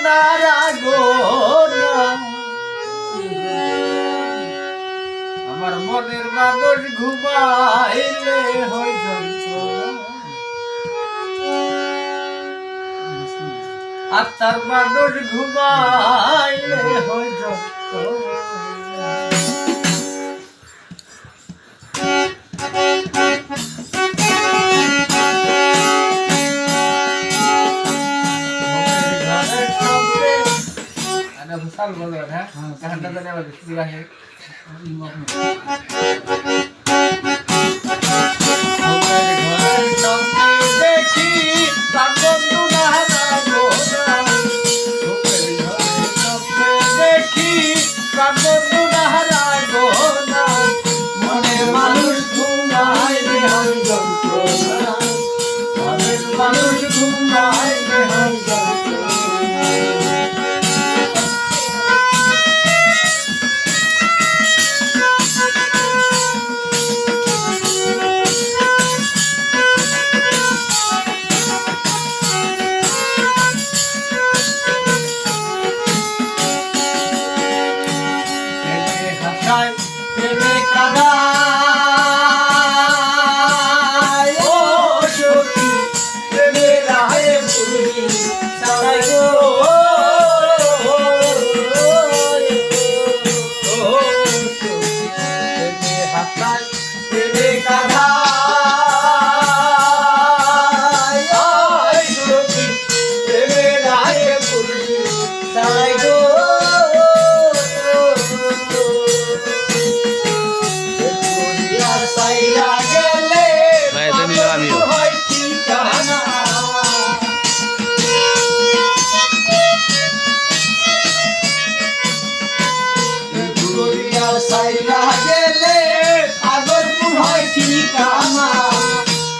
যন্ত্রণার আগুন আমার মনের মানুষ ঘুমাইলে হয় যন্ত্রণা আত্মার মানুষ ঘুমাইলে হয় যন্ত্রণা साल बोल रहा है कहना तो नहीं बता पूरा है देखी देखी मने मानुष घुमाइले हम যন্ত্রণা মনের মানুষ ঘুমাইলে हम সাইরা গেলে আগরপুর হয় ঠিকানা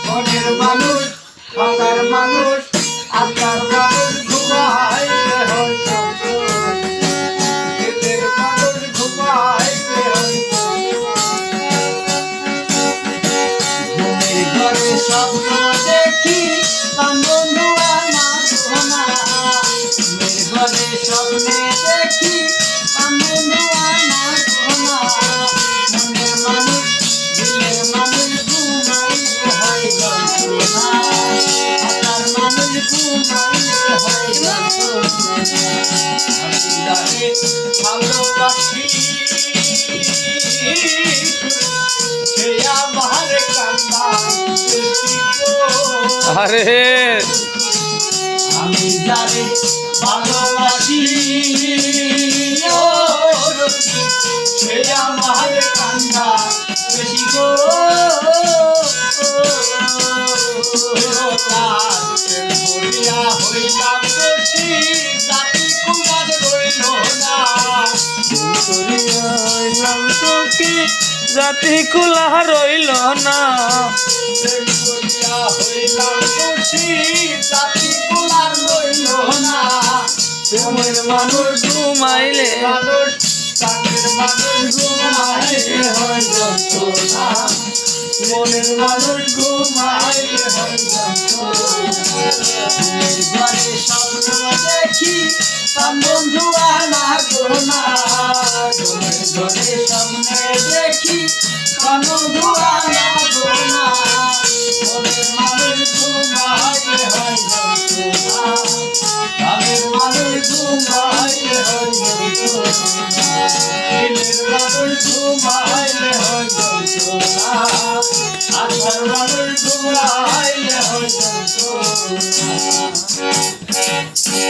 মনের মানুষ আত্মার মানুষ আত্মার মানুষ ঘুমাইলে হয় এদের মানুষ ঘুমাইলে হয় ঘুমের ঘরে স্বপ্ন দেখি বন্ধু আমার সোনা ঘুমের ঘরে স্বপ্নে দেখি বন্ধু আমার মনের মানুষ দিলের মানুষ ঘুমাইলে হয় যন্ত্রণা আত্মার মানুষ ঘুমাইলে হয় যন্ত্রণা আমি যারে ভালোবাসি সে আমার কান্না আরে আমি যারে ভালোবাসি সে আমার কান্না বেশি গো হইলাম দোষী জাতি কুমার রইল না হইলাম তো কি জাতি কুলা রইল না হইলাম দোষী জাতি কুমার রইল না মনের মানুষ ঘুমাইলে মানুষ তাদের মানুষ ঘুমাইলে হয় যন্ত্রণা মনের মানুষ ঘুমাইলে হয় যন্ত্রণা ঘরে স্বপ্ন দেখি তার বন্ধু আমার গোনা ঘরে স্বপ্নে দেখি তার বন্ধু আমার গোনা মনের মানুষ ঘুমাইলে হয় যন্ত্রণা তাদের মানুষ ঘুমাইলে হয় যন্ত্রণা দিলের মানুষ ঘুমাইলে হয় যন্ত্রণা আত্মার মানুষ ঘুমাইলে হয় যন্ত্রণা